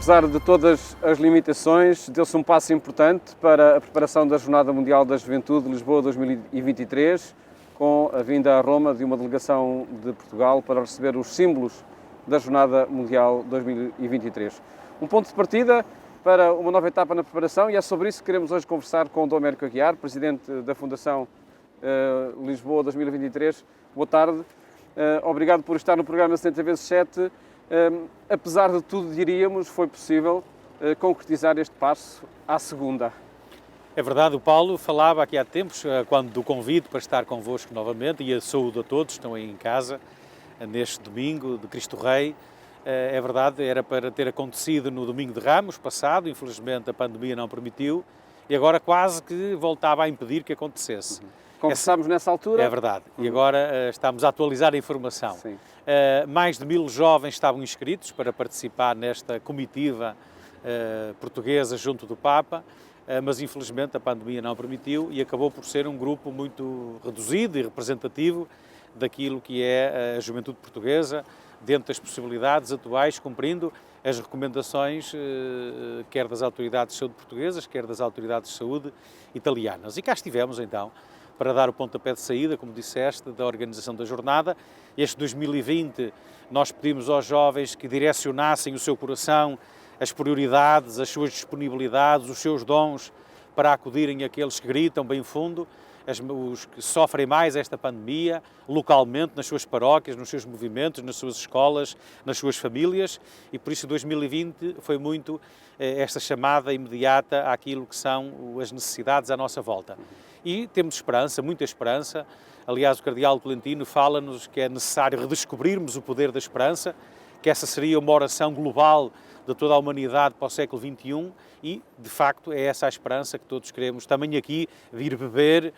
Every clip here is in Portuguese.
apesar de todas as limitações, deu-se um passo importante para a preparação da Jornada Mundial da Juventude Lisboa 2023, com a vinda a Roma de uma delegação de Portugal para receber os símbolos da Jornada Mundial 2023. Um ponto de partida para uma nova etapa na preparação, e é sobre isso que queremos hoje conversar com o Dom Américo Aguiar, Presidente da Fundação Lisboa 2023. Boa tarde. Obrigado por estar no programa 70x7. Apesar de tudo, diríamos, foi possível concretizar este passo à segunda. É verdade, o Paulo falava aqui há tempos, quando do convite para estar convosco novamente, e a saúde a todos, estão aí em casa, neste domingo de Cristo Rei. É verdade, era para ter acontecido no domingo de Ramos passado, infelizmente a pandemia não permitiu, e agora quase que voltava a impedir que acontecesse. Conversámos nessa altura. É verdade, e agora estamos a atualizar a informação. Sim. Mais de 1000 jovens estavam inscritos para participar nesta comitiva portuguesa junto do Papa, mas infelizmente a pandemia não permitiu e acabou por ser um grupo muito reduzido e representativo daquilo que é a juventude portuguesa, dentro das possibilidades atuais, cumprindo as recomendações quer das autoridades de saúde portuguesas, quer das autoridades de saúde italianas. E cá estivemos então para dar o pontapé de saída, como disseste, da organização da jornada. Este 2020 nós pedimos aos jovens que direcionassem o seu coração, as prioridades, as suas disponibilidades, os seus dons para acudirem àqueles que gritam bem fundo, os que sofrem mais esta pandemia, localmente, nas suas paróquias, nos seus movimentos, nas suas escolas, nas suas famílias, e por isso 2020 foi muito esta chamada imediata àquilo que são as necessidades à nossa volta. E temos esperança, muita esperança. Aliás, o Cardeal Tolentino fala-nos que é necessário redescobrirmos o poder da esperança, que essa seria uma oração global de toda a humanidade para o século XXI e, de facto, é essa a esperança que todos queremos também aqui vir beber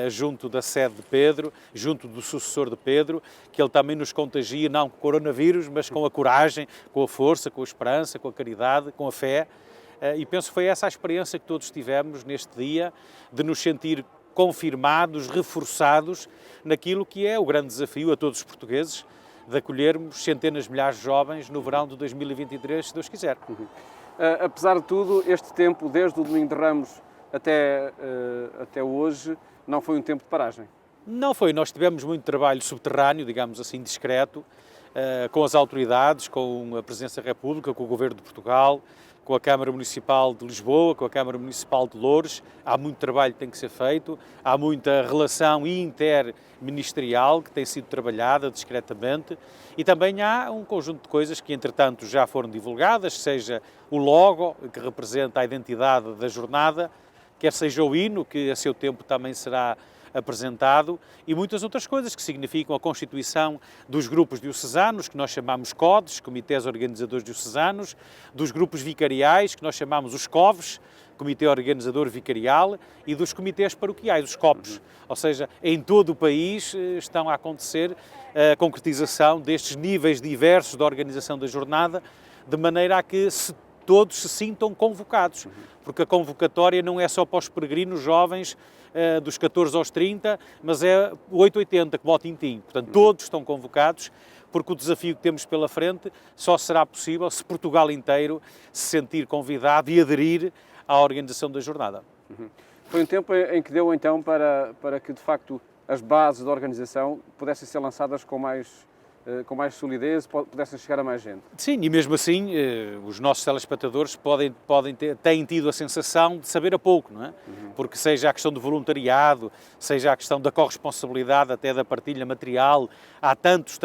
junto da sede de Pedro, junto do sucessor de Pedro, que ele também nos contagia, não com o coronavírus, mas com a coragem, com a força, com a esperança, com a caridade, com a fé. E penso que foi essa a experiência que todos tivemos neste dia, de nos sentir confirmados, reforçados naquilo que é o grande desafio a todos os portugueses, de acolhermos centenas de milhares de jovens no verão de 2023, se Deus quiser. Apesar de tudo, este tempo, desde o Domingo de Ramos até hoje, não foi um tempo de paragem. Não foi, nós tivemos muito trabalho subterrâneo, digamos assim, discreto, com as autoridades, com a Presidência da República, com o Governo de Portugal, com a Câmara Municipal de Lisboa, com a Câmara Municipal de Loures. Há muito trabalho que tem que ser feito, há muita relação interministerial que tem sido trabalhada discretamente e também há um conjunto de coisas que, entretanto, já foram divulgadas, seja o logo, que representa a identidade da jornada, quer seja o hino, que a seu tempo também será apresentado, e muitas outras coisas que significam a constituição dos grupos diocesanos, que nós chamamos CODES, Comitês Organizadores Diocesanos, dos grupos vicariais, que nós chamamos os COVES, Comitê Organizador Vicarial, e dos comitês paroquiais, os COPs. Ou seja, em todo o país estão a acontecer a concretização destes níveis diversos da organização da jornada, de maneira a que todos se sintam convocados, porque a convocatória não é só para os peregrinos jovens dos 14 aos 30, mas é o 880, como ao Tintim. Portanto, todos estão convocados, porque o desafio que temos pela frente só será possível se Portugal inteiro se sentir convidado e aderir à organização da jornada. Foi um tempo em que deu, então, para que, de facto, as bases da organização pudessem ser lançadas com mais solidez, pudessem chegar a mais gente. Sim, e mesmo assim os nossos telespectadores têm tido a sensação de saber a pouco, não é? Porque seja a questão do voluntariado, seja a questão da corresponsabilidade até da partilha material, há tantos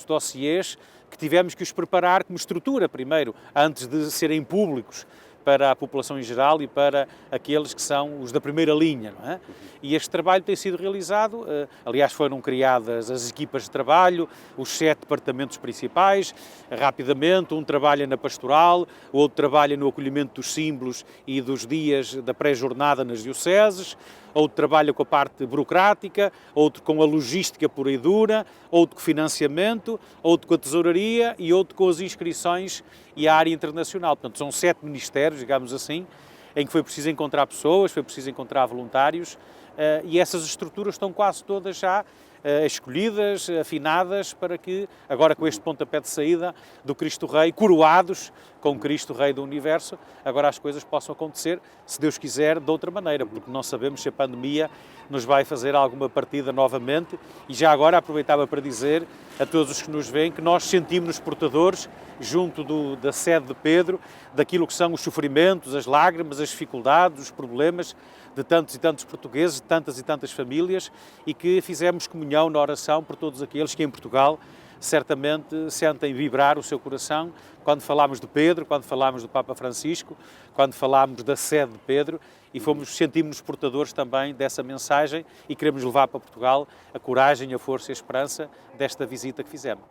dossiês que tivemos que os preparar como estrutura primeiro, antes de serem públicos para a população em geral e para aqueles que são os da primeira linha, não é? E este trabalho tem sido realizado, aliás foram criadas as equipas de trabalho, os 7 departamentos principais, rapidamente, um trabalha na pastoral, o outro trabalha no acolhimento dos símbolos e dos dias da pré-jornada nas dioceses, outro trabalha com a parte burocrática, outro com a logística pura e dura, outro com o financiamento, outro com a tesouraria e outro com as inscrições e a área internacional. Portanto, são 7 ministérios, digamos assim, em que foi preciso encontrar pessoas, foi preciso encontrar voluntários e essas estruturas estão quase todas já escolhidas, afinadas, para que, agora com este pontapé de saída do Cristo Rei, coroados com Cristo Rei do Universo, agora as coisas possam acontecer, se Deus quiser, de outra maneira, porque não sabemos se a pandemia nos vai fazer alguma partida novamente. E já agora aproveitava para dizer a todos os que nos veem que nós sentimos-nos portadores, junto da sede de Pedro, daquilo que são os sofrimentos, as lágrimas, as dificuldades, os problemas de tantos e tantos portugueses, de tantas e tantas famílias, e que fizemos comunhão na oração por todos aqueles que em Portugal certamente sentem vibrar o seu coração quando falamos de Pedro, quando falamos do Papa Francisco, quando falamos da sede de Pedro, e sentimos-nos portadores também dessa mensagem e queremos levar para Portugal a coragem, a força e a esperança desta visita que fizemos.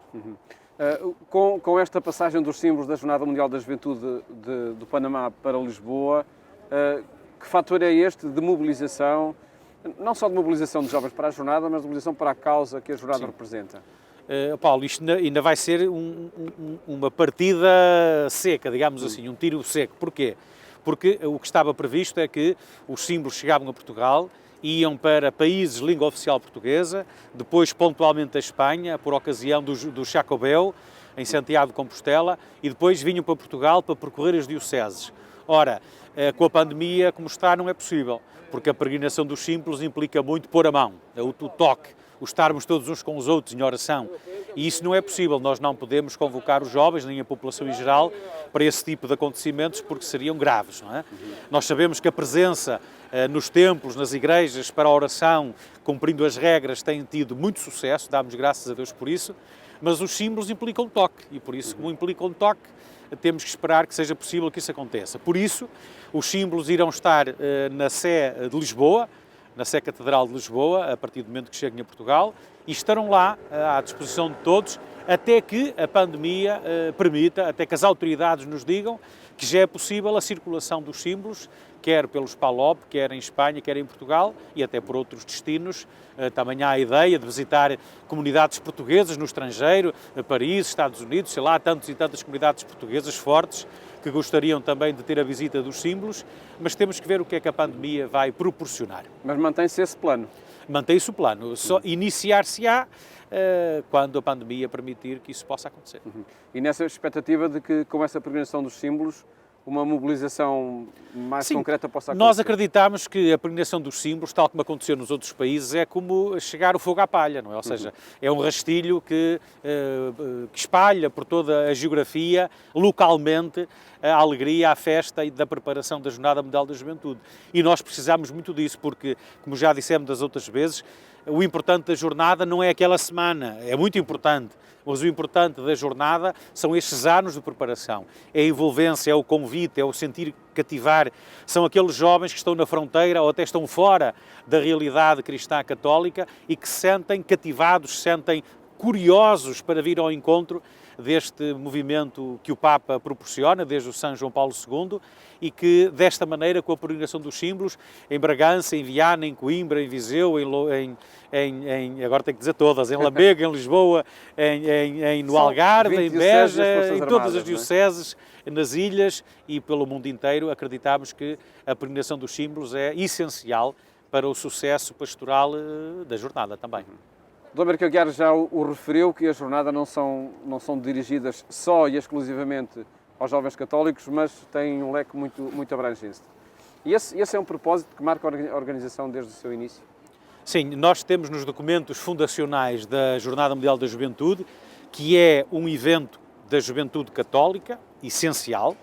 Com esta passagem dos símbolos da Jornada Mundial da Juventude do Panamá para Lisboa, que fator é este de mobilização, não só de mobilização de jovens para a jornada, mas de mobilização para a causa que a jornada representa? Paulo, isto ainda vai ser uma partida seca, digamos assim, um tiro seco. Porquê? Porque o que estava previsto é que os símbolos chegavam a Portugal, iam para países de língua oficial portuguesa, depois pontualmente a Espanha, por ocasião do Xacobeu, em Santiago de Compostela, e depois vinham para Portugal para percorrer as dioceses. Ora, com a pandemia, como está, não é possível, porque a peregrinação dos símbolos implica muito pôr a mão, o toque, o estarmos todos uns com os outros em oração. E isso não é possível, nós não podemos convocar os jovens, nem a população em geral, para esse tipo de acontecimentos, porque seriam graves, não é? Nós sabemos que a presença nos templos, nas igrejas, para a oração, cumprindo as regras, tem tido muito sucesso, damos graças a Deus por isso, mas os símbolos implicam toque, e por isso, como implicam toque, temos que esperar que seja possível que isso aconteça. Por isso, os símbolos irão estar na Sé de Lisboa, na Sé Catedral de Lisboa, a partir do momento que cheguem a Portugal, e estarão lá à disposição de todos, até que a pandemia permita, até que as autoridades nos digam que já é possível a circulação dos símbolos, quer pelos PALOP, quer em Espanha, quer em Portugal, e até por outros destinos. Também há a ideia de visitar comunidades portuguesas no estrangeiro, Paris, Estados Unidos, sei lá, tantas e tantas comunidades portuguesas fortes, que gostariam também de ter a visita dos símbolos, mas temos que ver o que é que a pandemia vai proporcionar. Mas mantém-se esse plano? Mantém-se o plano, só iniciar-se-á quando a pandemia permitir que isso possa acontecer. E nessa expectativa de que, com essa peregrinação dos símbolos, uma mobilização mais concreta possa acontecer? Nós acreditamos que a peregrinação dos símbolos, tal como aconteceu nos outros países, é como chegar o fogo à palha, não é? Ou seja, é um rastilho que espalha por toda a geografia, localmente, a alegria, a festa e da preparação da Jornada Mundial da Juventude. E nós precisamos muito disso, porque, como já dissemos das outras vezes, o importante da jornada não é aquela semana, é muito importante, mas o importante da jornada são estes anos de preparação. É a envolvência, é o convite, é o sentir cativar. São aqueles jovens que estão na fronteira ou até estão fora da realidade cristã católica e que se sentem cativados, se sentem curiosos para vir ao encontro deste movimento que o Papa proporciona, desde o São João Paulo II, e que, desta maneira, com a peregrinação dos símbolos, em Bragança, em Viana, em Coimbra, em Viseu, agora tenho que dizer todas, em Lamego, em Lisboa, no Algarve, em Beja, em todas as dioceses, nas ilhas e pelo mundo inteiro, acreditamos que a peregrinação dos símbolos é essencial para o sucesso pastoral da jornada também. Dom Américo Aguiar já o referiu, que a jornada não são dirigidas só e exclusivamente aos jovens católicos, mas têm um leque muito abrangente. E esse é um propósito que marca a organização desde o seu início? Sim, nós temos nos documentos fundacionais da Jornada Mundial da Juventude, que é um evento da juventude católica, essencial,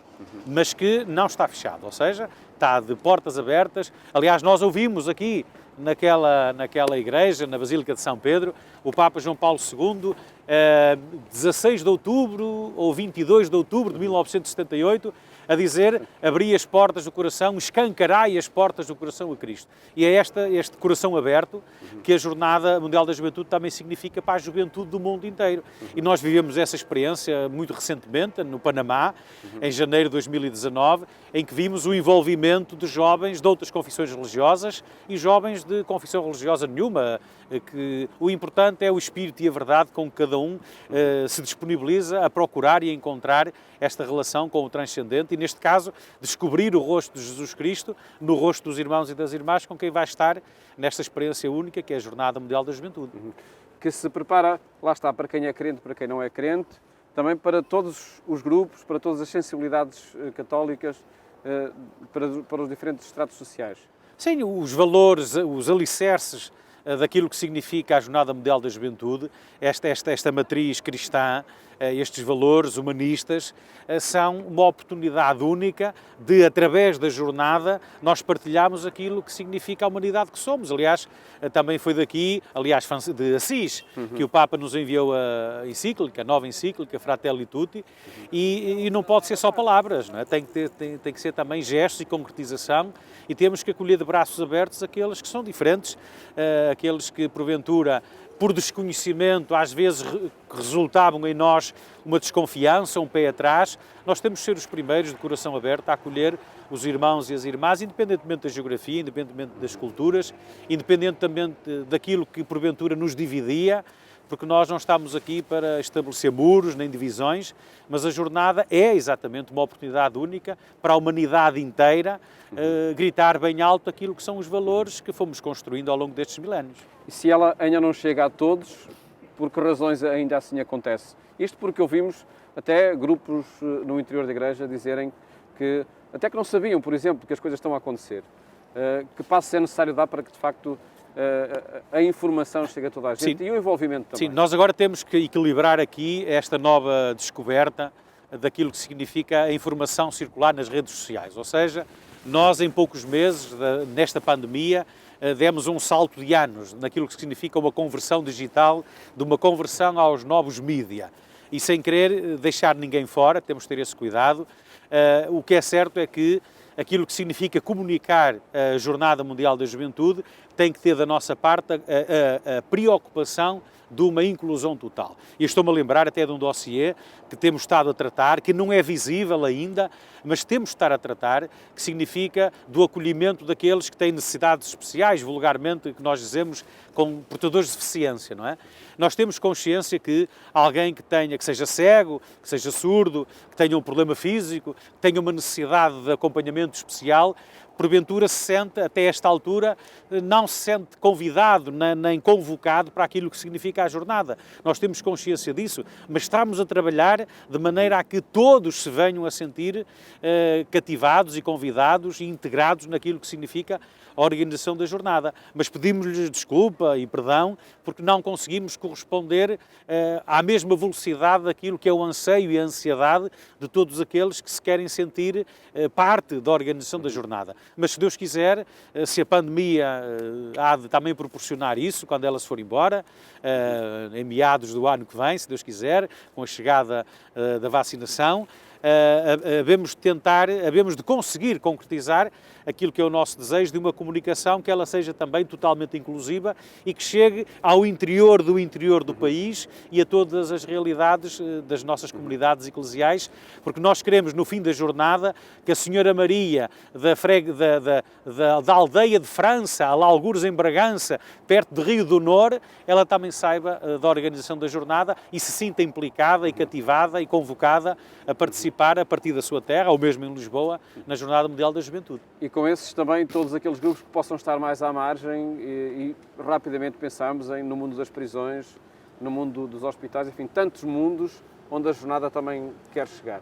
mas que não está fechado, ou seja, está de portas abertas. Aliás, nós ouvimos aqui, naquela igreja, na Basílica de São Pedro, o Papa João Paulo II, 16 de outubro ou 22 de outubro de 1978, a dizer: abri as portas do coração, escancarai as portas do coração a Cristo. E é este coração aberto que a Jornada Mundial da Juventude também significa para a juventude do mundo inteiro. E nós vivemos essa experiência muito recentemente, no Panamá, em janeiro de 2019, em que vimos o envolvimento de jovens de outras confissões religiosas e jovens de confissão religiosa nenhuma, que o importante é o espírito e a verdade com que cada um se disponibiliza a procurar e a encontrar esta relação com o transcendente e, neste caso, descobrir o rosto de Jesus Cristo no rosto dos irmãos e das irmãs com quem vai estar nesta experiência única que é a Jornada Mundial da Juventude. que se prepara, lá está, para quem é crente, para quem não é crente, também para todos os grupos, para todas as sensibilidades católicas, para os diferentes estratos sociais. Sim, os valores, os alicerces daquilo que significa a Jornada Mundial da Juventude, esta matriz cristã, estes valores humanistas, são uma oportunidade única de, através da jornada, nós partilharmos aquilo que significa a humanidade que somos. Aliás, também foi daqui, aliás, de Assis, que o Papa nos enviou a encíclica, a nova encíclica, Fratelli Tutti, e não pode ser só palavras, não é? Tem que ser também gestos e concretização, e temos que acolher de braços abertos aqueles que são diferentes, aqueles que, porventura, por desconhecimento, às vezes resultavam em nós uma desconfiança, um pé atrás. Nós temos de ser os primeiros, de coração aberto, a acolher os irmãos e as irmãs, independentemente da geografia, independentemente das culturas, independentemente daquilo que porventura nos dividia, porque nós não estamos aqui para estabelecer muros nem divisões, mas a jornada é exatamente uma oportunidade única para a humanidade inteira gritar bem alto aquilo que são os valores que fomos construindo ao longo destes milénios. E se ela ainda não chega a todos, por que razões ainda assim acontece? Isto porque ouvimos até grupos no interior da Igreja dizerem que até que não sabiam, por exemplo, que as coisas estão a acontecer. Que passos é necessário dar para que, de facto, a informação chegue a toda a gente. Sim. E o envolvimento também. Sim, nós agora temos que equilibrar aqui esta nova descoberta daquilo que significa a informação circular nas redes sociais. Ou seja, nós em poucos meses, nesta pandemia, demos um salto de anos naquilo que significa uma conversão digital, de uma conversão aos novos mídia. E sem querer deixar ninguém fora, temos de ter esse cuidado. O que é certo é que aquilo que significa comunicar a Jornada Mundial da Juventude tem que ter da nossa parte a preocupação de uma inclusão total. E estou-me a lembrar até de um dossiê que temos estado a tratar, que não é visível ainda, mas temos de estar a tratar, que significa do acolhimento daqueles que têm necessidades especiais, vulgarmente, que nós dizemos, com portadores de deficiência, não é? Nós temos consciência que alguém que seja cego, que seja surdo, que tenha um problema físico, que tenha uma necessidade de acompanhamento especial, porventura se sente, até esta altura, não se sente convidado nem convocado para aquilo que significa a jornada. Nós temos consciência disso, mas estamos a trabalhar de maneira a que todos se venham a sentir cativados e convidados e integrados naquilo que significa a organização da jornada. Mas pedimos-lhes desculpa e perdão porque não conseguimos corresponder à mesma velocidade daquilo que é o anseio e a ansiedade de todos aqueles que se querem sentir parte da organização da jornada. Mas se Deus quiser, se a pandemia há de também proporcionar isso, quando ela se for embora, em meados do ano que vem, se Deus quiser, com a chegada da vacinação, havemos de conseguir concretizar aquilo que é o nosso desejo de uma comunicação que ela seja também totalmente inclusiva e que chegue ao interior do país e a todas as realidades das nossas comunidades eclesiais, porque nós queremos, no fim da jornada, que a Senhora Maria da aldeia de França, a algures em Bragança, perto de Rio do Honor, ela também saiba da organização da jornada e se sinta implicada e cativada e convocada a participar a partir da sua terra, ou mesmo em Lisboa, na Jornada Mundial da Juventude. E com esses também todos aqueles grupos que possam estar mais à margem e rapidamente pensamos no mundo das prisões, no mundo dos hospitais, enfim, tantos mundos onde a jornada também quer chegar.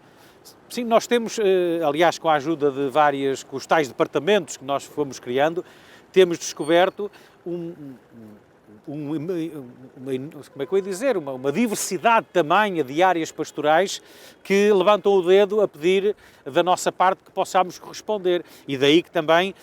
Sim, nós temos, aliás, com a ajuda de com os tais departamentos que nós fomos criando, temos descoberto como é que eu ia dizer, uma diversidade tamanha de áreas pastorais que levantam o dedo a pedir da nossa parte que possamos corresponder. E daí que também,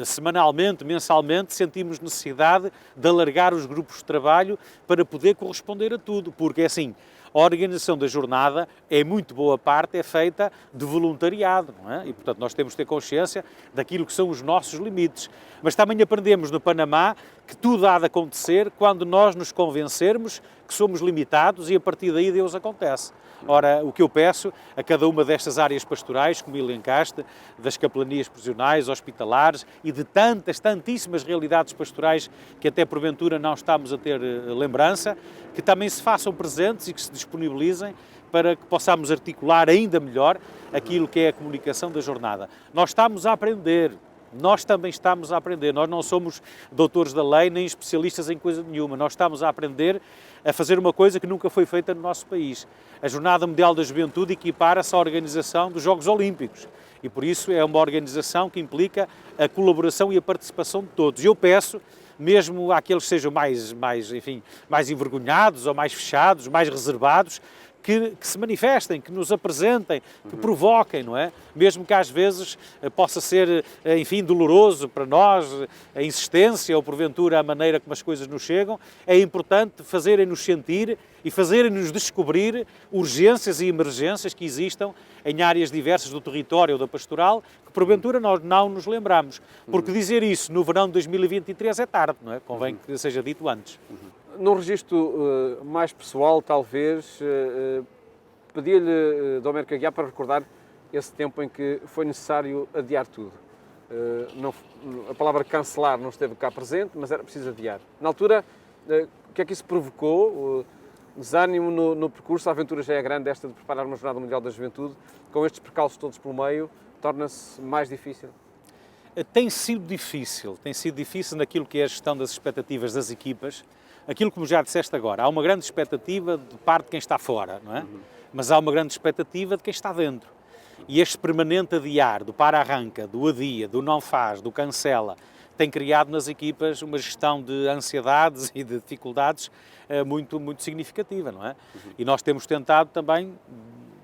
semanalmente, mensalmente, sentimos necessidade de alargar os grupos de trabalho para poder corresponder a tudo, porque é assim, a organização da jornada, em muito boa parte, é feita de voluntariado, não é? E, portanto, nós temos de ter consciência daquilo que são os nossos limites. Mas também aprendemos no Panamá que tudo há de acontecer quando nós nos convencermos que somos limitados e, a partir daí, Deus acontece. Ora, o que eu peço a cada uma destas áreas pastorais, como elencaste, das capelanias prisionais, hospitalares e de tantíssimas realidades pastorais que até porventura não estamos a ter lembrança, que também se façam presentes e que se disponibilizem para que possamos articular ainda melhor aquilo que é a comunicação da jornada. Nós estamos a aprender, Nós também estamos a aprender, nós não somos doutores da lei nem especialistas em coisa nenhuma, nós estamos a aprender a fazer uma coisa que nunca foi feita no nosso país. A Jornada Mundial da Juventude equipara-se à organização dos Jogos Olímpicos e por isso é uma organização que implica a colaboração e a participação de todos. Eu peço, mesmo àqueles que sejam mais envergonhados ou mais fechados, mais reservados, que se manifestem, que nos apresentem, que provoquem, não é? Mesmo que às vezes possa ser, enfim, doloroso para nós a insistência ou porventura a maneira como as coisas nos chegam, é importante fazerem-nos sentir e fazerem-nos descobrir urgências e emergências que existam em áreas diversas do território ou da pastoral, que porventura nós não nos lembramos. Porque dizer isso no verão de 2023 é tarde, não é? Convém que seja dito antes. Num registro mais pessoal, talvez, pedia-lhe, Dom Américo Aguiar, para recordar esse tempo em que foi necessário adiar tudo. A palavra cancelar não esteve cá presente, mas era preciso adiar. Na altura, o que é que isso provocou? Desânimo no percurso, a aventura já é grande, esta de preparar uma Jornada Mundial da Juventude, com estes percalços todos pelo meio, torna-se mais difícil? Tem sido difícil naquilo que é a gestão das expectativas das equipas. Aquilo como já disseste agora, há uma grande expectativa de parte de quem está fora, não é? Mas há uma grande expectativa de quem está dentro. E este permanente adiar, do para-arranca, do adia, do não faz, do cancela, tem criado nas equipas uma gestão de ansiedades e de dificuldades muito significativa, não é? E nós temos tentado também,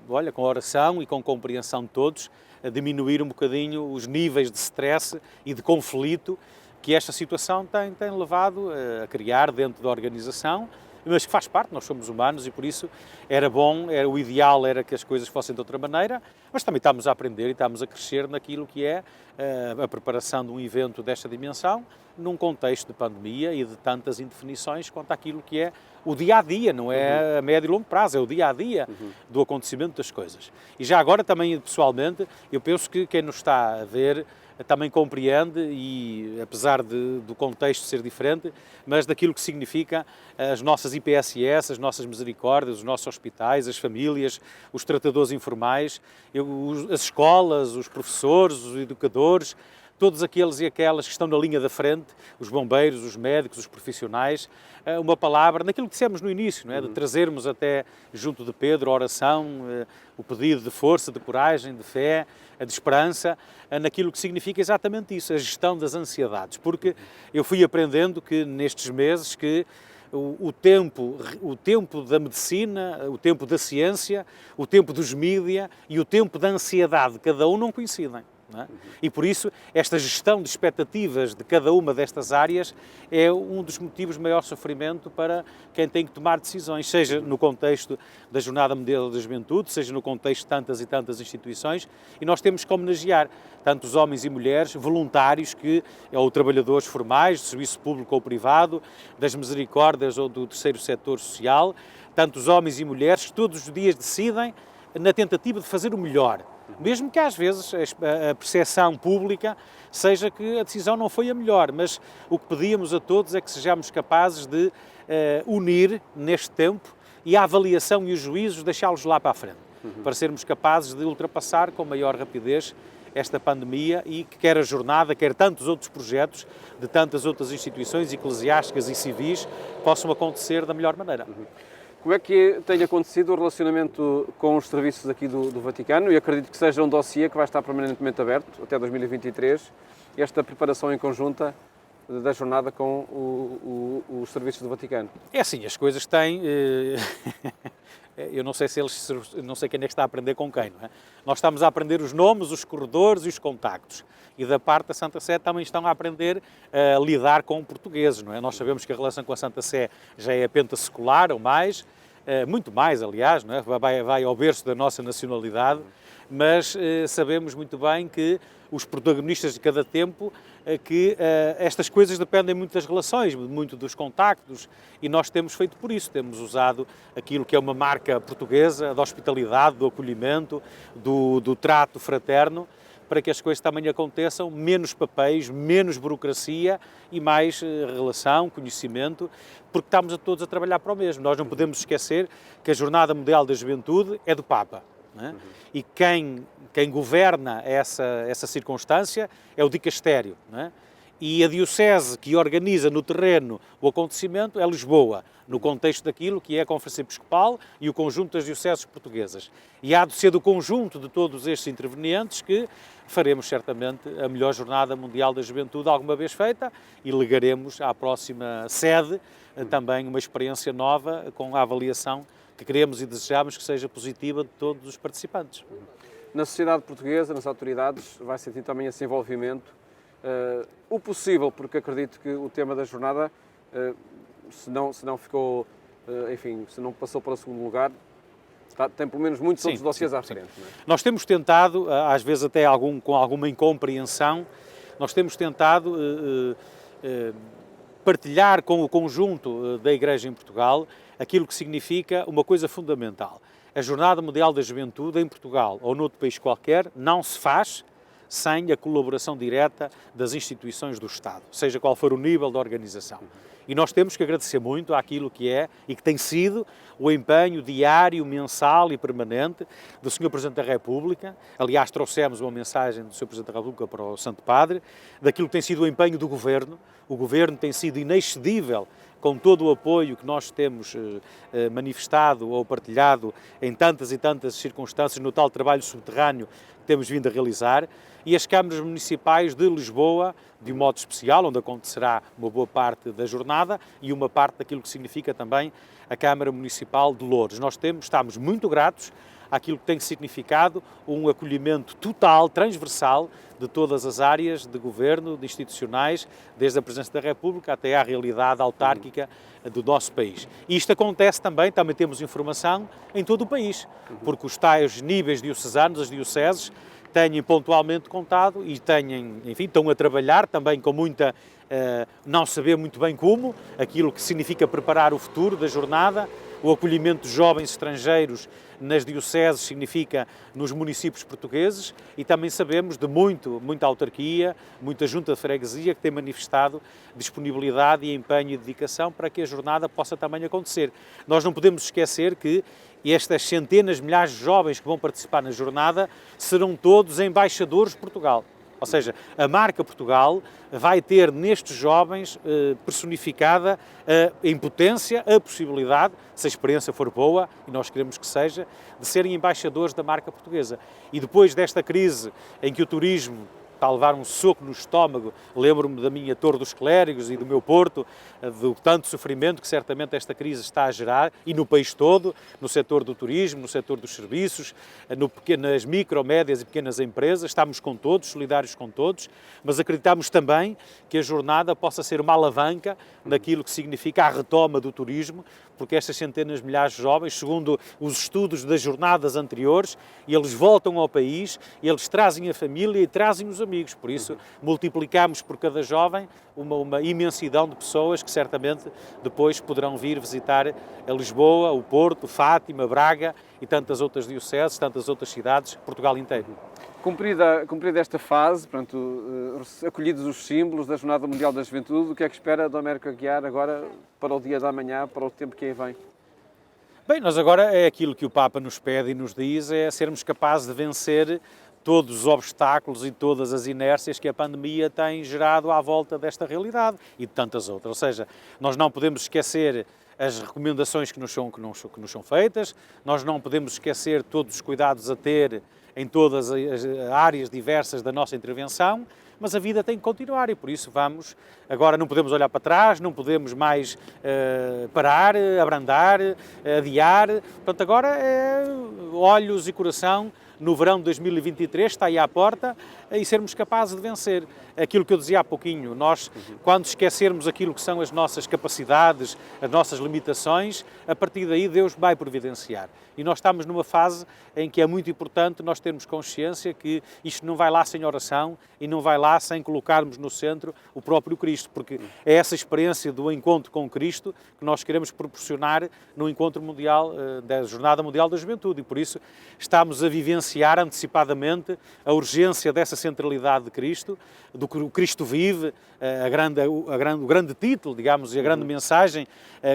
olha, com oração e com compreensão de todos, a diminuir um bocadinho os níveis de stress e de conflito que esta situação tem levado a criar dentro da organização, mas que faz parte, nós somos humanos e por isso o ideal era que as coisas fossem de outra maneira, mas também estamos a aprender e estamos a crescer naquilo que é a preparação de um evento desta dimensão, num contexto de pandemia e de tantas indefinições quanto àquilo que é o dia-a-dia, não é a médio e longo prazo, é o dia-a-dia do acontecimento das coisas. E já agora também, pessoalmente, eu penso que quem nos está a ver também compreende e, apesar do contexto ser diferente, mas daquilo que significa as nossas IPSS, as nossas misericórdias, os nossos hospitais, as famílias, os tratadores informais, as escolas, os professores, os educadores, todos aqueles e aquelas que estão na linha da frente, os bombeiros, os médicos, os profissionais, uma palavra, naquilo que dissemos no início, não é? De trazermos até junto de Pedro a oração, o pedido de força, de coragem, de fé, de esperança, naquilo que significa exatamente isso, a gestão das ansiedades, porque eu fui aprendendo que nestes meses que o tempo da medicina, o tempo da ciência, o tempo dos mídia e o tempo da ansiedade, cada um não coincidem. Não é? E por isso esta gestão de expectativas de cada uma destas áreas é um dos motivos de maior sofrimento para quem tem que tomar decisões, seja no contexto da Jornada Mundial da Juventude, seja no contexto de tantas e tantas instituições, e nós temos que homenagear tantos homens e mulheres voluntários ou trabalhadores formais, do serviço público ou privado, das misericórdias ou do terceiro setor social, tantos homens e mulheres que todos os dias decidem na tentativa de fazer o melhor. Mesmo que às vezes a percepção pública seja que a decisão não foi a melhor, mas o que pedíamos a todos é que sejamos capazes de unir neste tempo e a avaliação e os juízos deixá-los lá para a frente, para sermos capazes de ultrapassar com maior rapidez esta pandemia e que quer a jornada, quer tantos outros projetos de tantas outras instituições eclesiásticas e civis possam acontecer da melhor maneira. Como é que tem acontecido o relacionamento com os serviços aqui do Vaticano? E acredito que seja um dossiê que vai estar permanentemente aberto até 2023, esta preparação em conjunta da jornada com os serviços do Vaticano. É assim, as coisas têm... Eu não sei não sei quem é que está a aprender com quem, não é? Nós estamos a aprender os nomes, os corredores e os contactos. E da parte da Santa Sé também estão a aprender a lidar com portugueses, não é? Nós sabemos que a relação com a Santa Sé já é pentasecular ou mais, muito mais, aliás, não é? Vai ao berço da nossa nacionalidade, mas sabemos muito bem que os protagonistas de cada tempo, que estas coisas dependem muito das relações, muito dos contactos, e nós temos feito por isso, temos usado aquilo que é uma marca portuguesa, da hospitalidade, do acolhimento, do trato fraterno, para que as coisas também aconteçam, menos papéis, menos burocracia e mais relação, conhecimento, porque estamos todos a trabalhar para o mesmo. Nós não podemos esquecer que a Jornada Mundial da Juventude é do Papa. não é? E quem governa essa circunstância é o dicastério, não é? E a diocese que organiza no terreno o acontecimento é Lisboa, no contexto daquilo que é a Conferência Episcopal e o conjunto das dioceses portuguesas. E há de ser do conjunto de todos estes intervenientes que faremos certamente a melhor Jornada Mundial da Juventude alguma vez feita e legaremos à próxima sede também uma experiência nova com a avaliação que queremos e desejamos que seja positiva de todos os participantes. Na sociedade portuguesa, nas autoridades, vai sentir também esse envolvimento. O possível, porque acredito que o tema da jornada, se não ficou, enfim, se não passou para o segundo lugar, tem pelo menos muitos outros dossiês à frente. Não é? Nós temos tentado, às vezes até com alguma incompreensão, nós temos tentado partilhar com o conjunto da Igreja em Portugal aquilo que significa uma coisa fundamental. A Jornada Mundial da Juventude em Portugal ou noutro país qualquer não se faz sem a colaboração direta das instituições do Estado, seja qual for o nível da organização. E nós temos que agradecer muito àquilo que é e que tem sido o empenho diário, mensal e permanente do Sr. Presidente da República. Aliás, trouxemos uma mensagem do Sr. Presidente da República para o Santo Padre, daquilo que tem sido o empenho do Governo. O Governo tem sido inexcedível com todo o apoio que nós temos manifestado ou partilhado em tantas e tantas circunstâncias no tal trabalho subterrâneo que temos vindo a realizar, e as câmaras municipais de Lisboa, de um modo especial, onde acontecerá uma boa parte da jornada e uma parte daquilo que significa também a Câmara Municipal de Loures. Estamos muito gratos àquilo que tem significado um acolhimento total, transversal, de todas as áreas de governo, de institucionais, desde a Presidência da República até à realidade autárquica do nosso país. E isto acontece também temos informação, em todo o país, porque os tais níveis diocesanos, as dioceses, têm pontualmente contado e estão a trabalhar também com muita, não saber muito bem como, aquilo que significa preparar o futuro da jornada. O acolhimento de jovens estrangeiros nas dioceses significa nos municípios portugueses, e também sabemos de muita autarquia, muita junta de freguesia que tem manifestado disponibilidade e empenho e dedicação para que a jornada possa também acontecer. Nós não podemos esquecer que estas centenas, milhares de jovens que vão participar na jornada serão todos embaixadores de Portugal. Ou seja, a marca Portugal vai ter nestes jovens personificada em potência a possibilidade, se a experiência for boa, e nós queremos que seja, de serem embaixadores da marca portuguesa. E depois desta crise em que o turismo está a levar um soco no estômago, lembro-me da minha Torre dos Clérigos e do meu Porto, do tanto sofrimento que certamente esta crise está a gerar, e no país todo, no setor do turismo, no setor dos serviços, nas micro, médias e pequenas empresas. Estamos com todos, solidários com todos, mas acreditamos também que a jornada possa ser uma alavanca naquilo que significa a retoma do turismo, porque estas centenas de milhares de jovens, segundo os estudos das jornadas anteriores, eles voltam ao país, eles trazem a família e trazem os amigos. Por isso, multiplicamos por cada jovem uma imensidão de pessoas que certamente depois poderão vir visitar a Lisboa, o Porto, Fátima, Braga e tantas outras dioceses, tantas outras cidades, Portugal inteiro. Cumprida esta fase, portanto, acolhidos os símbolos da Jornada Mundial da Juventude, o que é que espera Dom Américo Aguiar agora para o dia da manhã, para o tempo que aí vem? Bem, nós agora é aquilo que o Papa nos pede e nos diz, é sermos capazes de vencer todos os obstáculos e todas as inércias que a pandemia tem gerado à volta desta realidade e de tantas outras. Ou seja, nós não podemos esquecer as recomendações que nos são feitas, nós não podemos esquecer todos os cuidados a ter em todas as áreas diversas da nossa intervenção, mas a vida tem que continuar e por isso agora não podemos olhar para trás, não podemos mais parar, abrandar, adiar. Portanto, agora é olhos e coração no verão de 2023, está aí à porta, e sermos capazes de vencer. Aquilo que eu dizia há pouquinho, nós, quando esquecermos aquilo que são as nossas capacidades, as nossas limitações, a partir daí Deus vai providenciar. E nós estamos numa fase em que é muito importante nós termos consciência que isto não vai lá sem oração e não vai lá sem colocarmos no centro o próprio Cristo, porque é essa experiência do encontro com Cristo que nós queremos proporcionar no encontro mundial, da Jornada Mundial da Juventude, e por isso estamos a vivenciar antecipadamente a urgência dessa essa centralidade de Cristo, do que o Cristo vive, o grande título, digamos, e a grande mensagem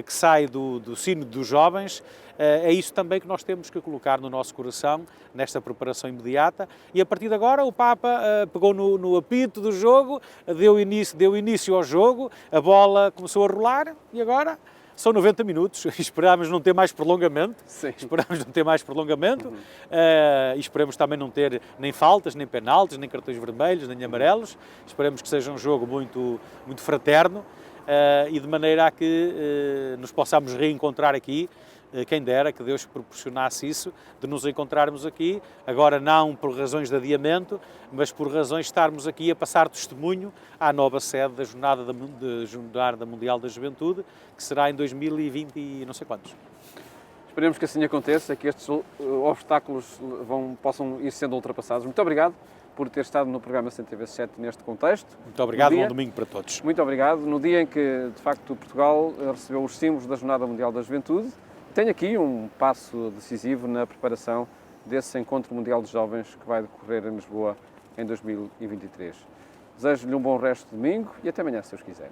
que sai do Sínodo dos Jovens. É isso também que nós temos que colocar no nosso coração, nesta preparação imediata, e a partir de agora o Papa pegou no apito do jogo, deu início ao jogo, a bola começou a rolar e agora são 90 minutos, esperámos não ter mais prolongamento, e esperamos também não ter nem faltas, nem penaltis, nem cartões vermelhos, nem amarelos, esperamos que seja um jogo muito, muito fraterno, e de maneira a que nos possamos reencontrar aqui. Quem dera que Deus proporcionasse isso, de nos encontrarmos aqui, agora não por razões de adiamento, mas por razões de estarmos aqui a passar testemunho à nova sede da Jornada Mundial da Juventude, que será em 2020 e não sei quantos. Esperemos que assim aconteça, que estes obstáculos possam ir sendo ultrapassados. Muito obrigado por ter estado no programa CTV7 neste contexto. Muito obrigado, bom domingo para todos. Muito obrigado. No dia em que, de facto, Portugal recebeu os símbolos da Jornada Mundial da Juventude, tem aqui um passo decisivo na preparação desse Encontro Mundial de Jovens que vai decorrer em Lisboa em 2023. Desejo-lhe um bom resto de domingo e até amanhã, se Deus quiser.